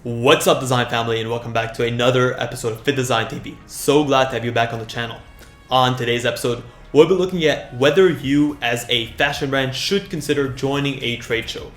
What's up, design family, and welcome back to another episode of Fittdesign TV. So glad to have you back on the channel. On today's episode, we'll be looking at whether you as a fashion brand should consider joining a trade show.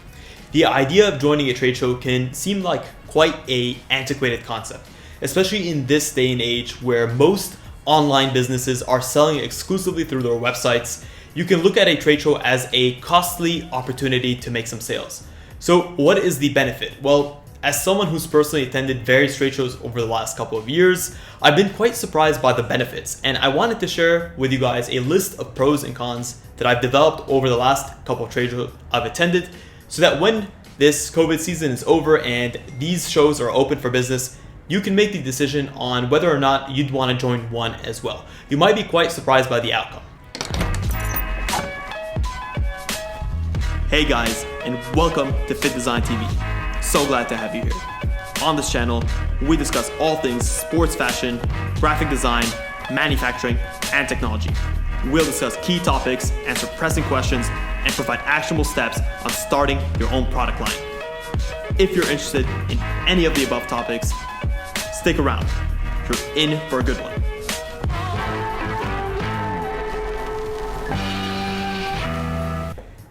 The idea of joining a trade show can seem like quite an antiquated concept, especially in this day and age where most online businesses are selling exclusively through their websites. You can look at a trade show as a costly opportunity to make some sales. So what is the benefit? Well, as someone who's personally attended various trade shows over the last couple of years, I've been quite surprised by the benefits, and I wanted to share with you guys a list of pros and cons that I've developed over the last couple of trade shows I've attended, so that when this COVID season is over and these shows are open for business, you can make the decision on whether or not you'd want to join one as well. You might be quite surprised by the outcome. Hey guys, and welcome to Fittdesign TV. So glad to have you here. On this channel, we discuss all things sports fashion, graphic design, manufacturing, and technology. We'll discuss key topics, answer pressing questions, and provide actionable steps on starting your own product line. If you're interested in any of the above topics, stick around. You're in for a good one.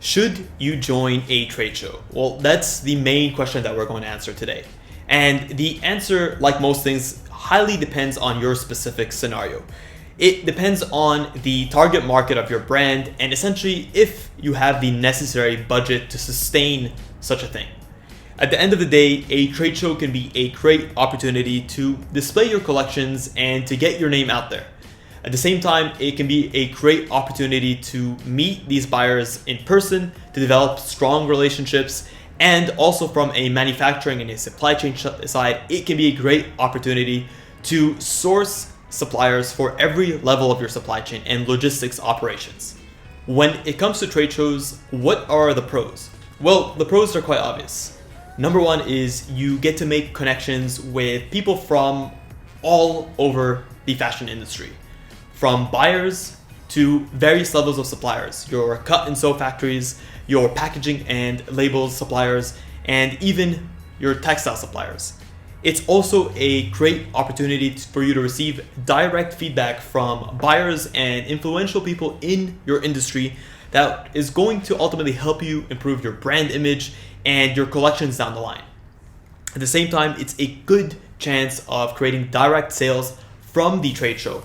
Should you join a trade show? Well, that's the main question that we're going to answer today. And the answer, like most things, highly depends on your specific scenario. It depends on the target market of your brand and essentially if you have the necessary budget to sustain such a thing. At the end of the day, a trade show can be a great opportunity to display your collections and to get your name out there. At the same time, it can be a great opportunity to meet these buyers in person, to develop strong relationships, and also from a manufacturing and a supply chain side, it can be a great opportunity to source suppliers for every level of your supply chain and logistics operations. When it comes to trade shows, what are the pros? Well, the pros are quite obvious. Number one is you get to make connections with people from all over the fashion industry. From buyers to various levels of suppliers, your cut and sew factories, your packaging and labels suppliers, and even your textile suppliers. It's also a great opportunity for you to receive direct feedback from buyers and influential people in your industry that is going to ultimately help you improve your brand image and your collections down the line. At the same time, it's a good chance of creating direct sales from the trade show.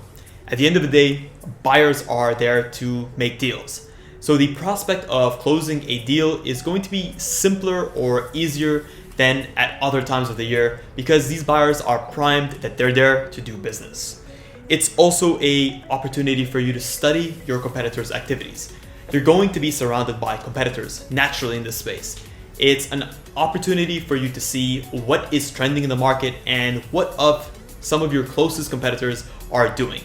At the end of the day, buyers are there to make deals. So the prospect of closing a deal is going to be simpler or easier than at other times of the year because these buyers are primed that they're there to do business. It's also an opportunity for you to study your competitors' activities. You're going to be surrounded by competitors naturally in this space. It's an opportunity for you to see what is trending in the market and what of some of your closest competitors are doing,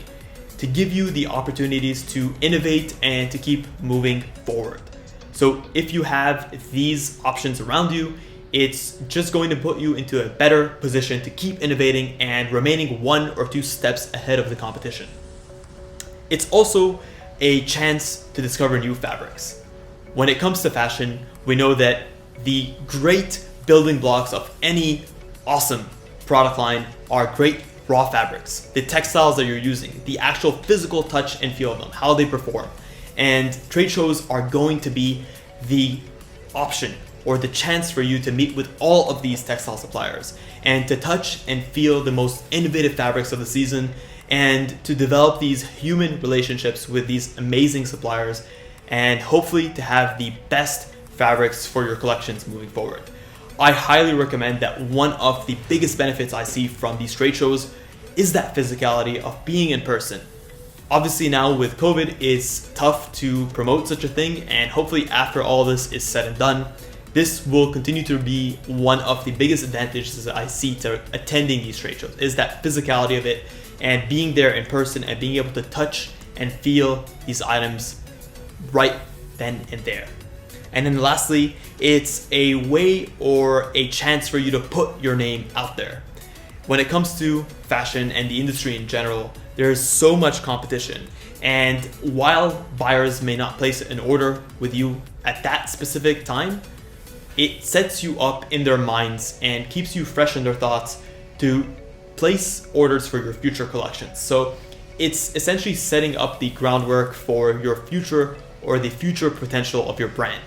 to give you the opportunities to innovate and to keep moving forward. So if you have these options around you, it's just going to put you into a better position to keep innovating and remaining one or two steps ahead of the competition. It's also a chance to discover new fabrics. When it comes to fashion, we know that the great building blocks of any awesome product line are great raw fabrics, the textiles that you're using, the actual physical touch and feel of them, how they perform. And trade shows are going to be the option or the chance for you to meet with all of these textile suppliers and to touch and feel the most innovative fabrics of the season and to develop these human relationships with these amazing suppliers and hopefully to have the best fabrics for your collections moving forward. I highly recommend that one of the biggest benefits I see from these trade shows is that physicality of being in person. Obviously now with COVID, it's tough to promote such a thing, and hopefully after all this is said and done, this will continue to be one of the biggest advantages that I see to attending these trade shows, is that physicality of it and being there in person and being able to touch and feel these items right then and there. And then lastly, it's a way or a chance for you to put your name out there. When it comes to fashion and the industry in general, there's so much competition. And while buyers may not place an order with you at that specific time, it sets you up in their minds and keeps you fresh in their thoughts to place orders for your future collections. So it's essentially setting up the groundwork for your future or the future potential of your brand.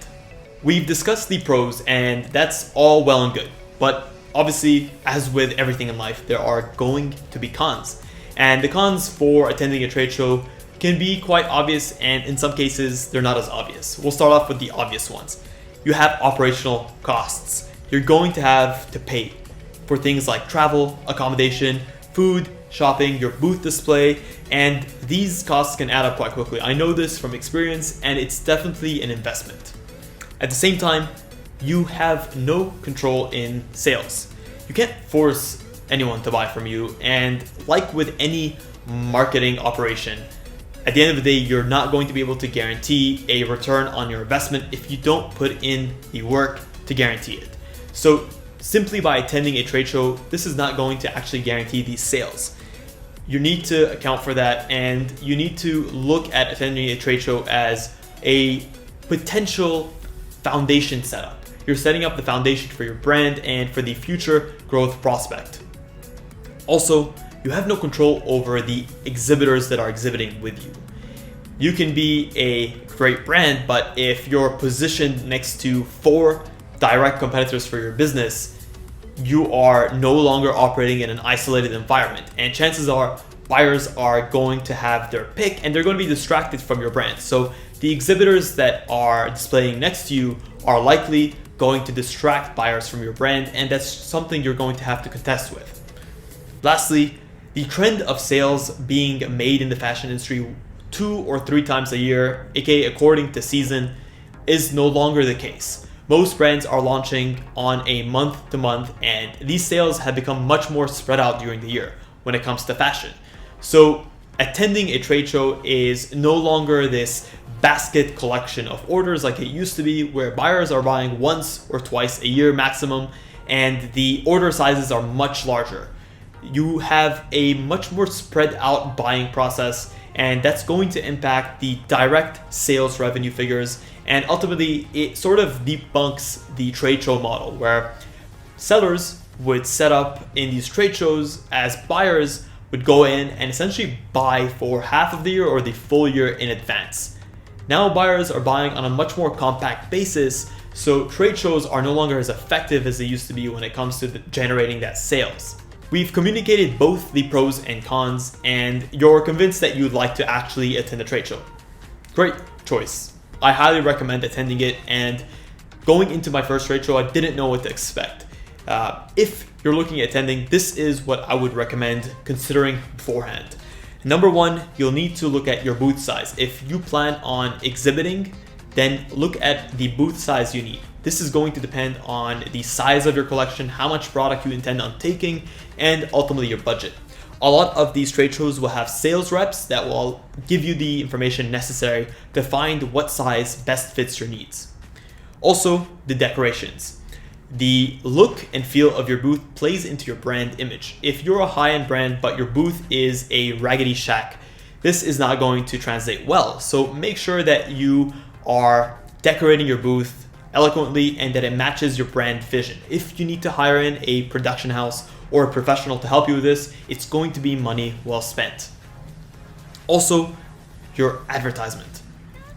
We've discussed the pros, and that's all well and good. But obviously, as with everything in life, there are going to be cons. And the cons for attending a trade show can be quite obvious, and in some cases, they're not as obvious. We'll start off with the obvious ones. You have operational costs. You're going to have to pay for things like travel, accommodation, food, shopping, your booth display, and these costs can add up quite quickly. I know this from experience, and it's definitely an investment. At the same time, you have no control in sales. You can't force anyone to buy from you, and like with any marketing operation, at the end of the day, you're not going to be able to guarantee a return on your investment if you don't put in the work to guarantee it. So simply by attending a trade show, this is not going to actually guarantee these sales. You need to account for that, and you need to look at attending a trade show as a potential foundation setup. You're setting up the foundation for your brand and for the future growth prospect. Also, you have no control over the exhibitors that are exhibiting with you. You can be a great brand, but if you're positioned next to 4 direct competitors for your business, you are no longer operating in an isolated environment, and chances are buyers are going to have their pick and they're going to be distracted from your brand. So the exhibitors that are displaying next to you are likely going to distract buyers from your brand, and that's something you're going to have to contest with. Lastly, the trend of sales being made in the fashion industry 2 or 3 times a year, aka according to season, is no longer the case. Most brands are launching on a month to month, and these sales have become much more spread out during the year when it comes to fashion. So attending a trade show is no longer this basket collection of orders like it used to be, where buyers are buying once or twice a year maximum, and the order sizes are much larger. You have a much more spread out buying process, and that's going to impact the direct sales revenue figures, and ultimately it sort of debunks the trade show model where sellers would set up in these trade shows as buyers would go in and essentially buy for half of the year or the full year in advance. Now buyers are buying on a much more compact basis, so trade shows are no longer as effective as they used to be when it comes to generating that sales. We've communicated both the pros and cons, and you're convinced that you'd like to actually attend a trade show. Great choice. I highly recommend attending it, and going into my first trade show, I didn't know what to expect. If you're looking at attending, this is what I would recommend considering beforehand. Number 1, you'll need to look at your booth size. If you plan on exhibiting, then look at the booth size you need. This is going to depend on the size of your collection, how much product you intend on taking, and ultimately your budget. A lot of these trade shows will have sales reps that will give you the information necessary to find what size best fits your needs. Also, the decorations. The look and feel of your booth plays into your brand image. If you're a high-end brand but your booth is a Raggedy Shack, this is not going to translate well. So make sure that you are decorating your booth eloquently and that it matches your brand vision. If you need to hire in a production house or a professional to help you with this, it's going to be money well spent. Also, your advertisement.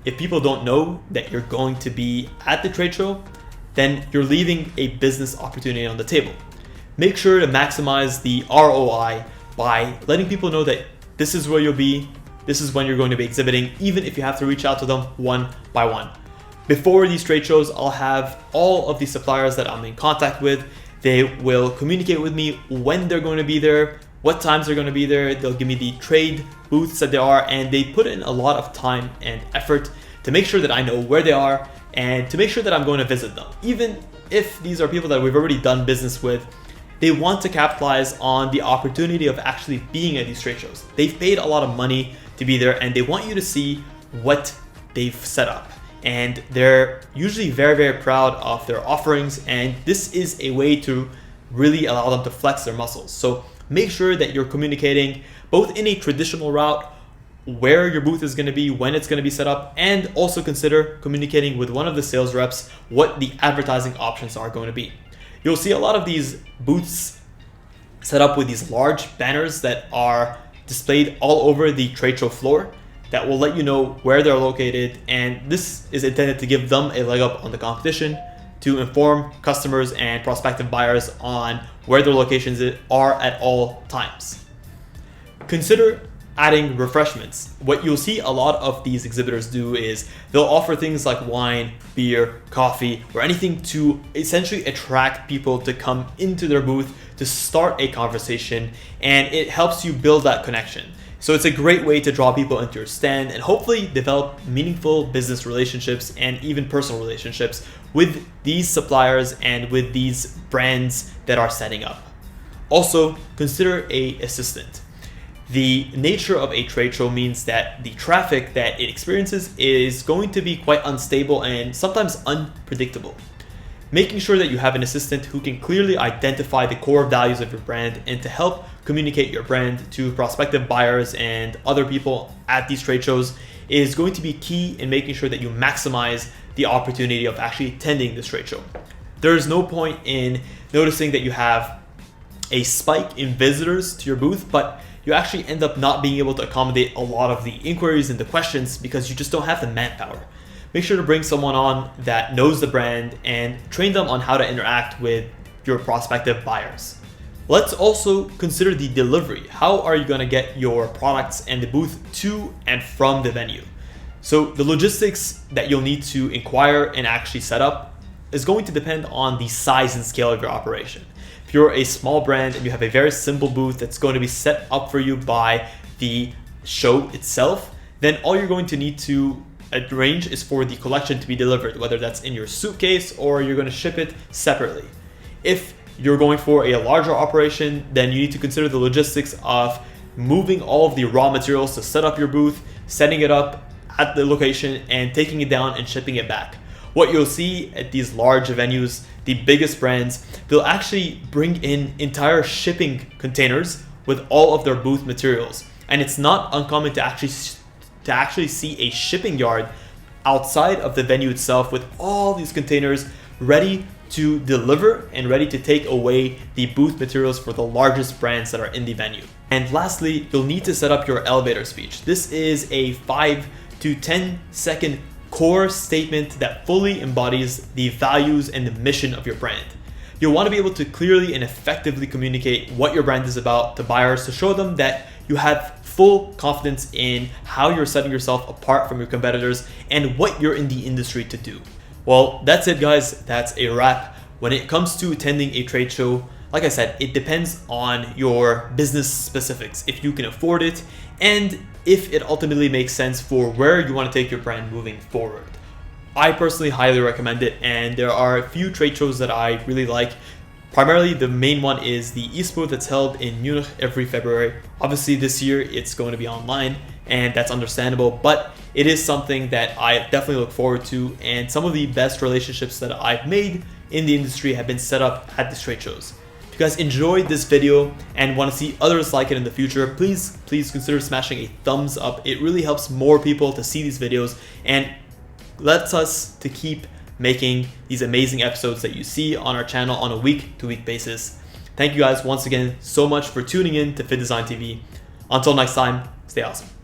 If people don't know that you're going to be at the trade show, then you're leaving a business opportunity on the table. Make sure to maximize the ROI by letting people know that this is where you'll be, this is when you're going to be exhibiting, even if you have to reach out to them one by one. Before these trade shows, I'll have all of the suppliers that I'm in contact with. They will communicate with me when they're going to be there, what times they're going to be there. They'll give me the trade booths that they are, and they put in a lot of time and effort to make sure that I know where they are and to make sure that I'm going to visit them. Even if these are people that we've already done business with, they want to capitalize on the opportunity of actually being at these trade shows. They've paid a lot of money to be there, and they want you to see what they've set up. And they're usually very, very proud of their offerings, and this is a way to really allow them to flex their muscles. So make sure that you're communicating both in a traditional route where your booth is going to be, when it's going to be set up, and also consider communicating with one of the sales reps what the advertising options are going to be. You'll see a lot of these booths set up with these large banners that are displayed all over the trade show floor that will let you know where they're located, and this is intended to give them a leg up on the competition, to inform customers and prospective buyers on where their locations are at all times. Consider adding refreshments. What you'll see a lot of these exhibitors do is they'll offer things like wine, beer, coffee, or anything to essentially attract people to come into their booth to start a conversation, and it helps you build that connection. So it's a great way to draw people into your stand and hopefully develop meaningful business relationships and even personal relationships with these suppliers and with these brands that are setting up. Also, consider an assistant. The nature of a trade show means that the traffic that it experiences is going to be quite unstable and sometimes unpredictable. Making sure that you have an assistant who can clearly identify the core values of your brand and to help communicate your brand to prospective buyers and other people at these trade shows is going to be key in making sure that you maximize the opportunity of actually attending this trade show. There is no point in noticing that you have a spike in visitors to your booth, but you actually end up not being able to accommodate a lot of the inquiries and the questions because you just don't have the manpower. Make sure to bring someone on that knows the brand and train them on how to interact with your prospective buyers. Let's also consider the delivery. How are you going to get your products and the booth to and from the venue? So the logistics that you'll need to inquire and actually set up is going to depend on the size and scale of your operation. If you're a small brand and you have a very simple booth that's going to be set up for you by the show itself, then all you're going to need to arrange is for the collection to be delivered, whether that's in your suitcase or you're going to ship it separately. If you're going for a larger operation, then you need to consider the logistics of moving all of the raw materials to set up your booth, setting it up at the location, and taking it down and shipping it back. What you'll see at these large venues, the biggest brands, they'll actually bring in entire shipping containers with all of their booth materials. And it's not uncommon to actually see a shipping yard outside of the venue itself with all these containers ready to deliver and ready to take away the booth materials for the largest brands that are in the venue. And lastly, you'll need to set up your elevator speech. This is a 5 to 10 second core statement that fully embodies the values and the mission of your brand. You'll want to be able to clearly and effectively communicate what your brand is about to buyers to show them that you have full confidence in how you're setting yourself apart from your competitors and what you're in the industry to do. Well, that's it, guys. That's a wrap. When it comes to attending a trade show, like I said, it depends on your business specifics, if you can afford it, and if it ultimately makes sense for where you want to take your brand moving forward. I personally highly recommend it, and there are a few trade shows that I really like. Primarily, the main one is the Expo that's held in Munich every February. Obviously, this year it's going to be online, and that's understandable, but it is something that I definitely look forward to, and some of the best relationships that I've made in the industry have been set up at these trade shows. If you guys enjoyed this video and want to see others like it in the future, please consider smashing a thumbs up. It really helps more people to see these videos and lets us to keep making these amazing episodes that you see on our channel on a week-to-week basis. Thank you guys once again so much for tuning in to Fittdesign TV. Until next time, stay awesome.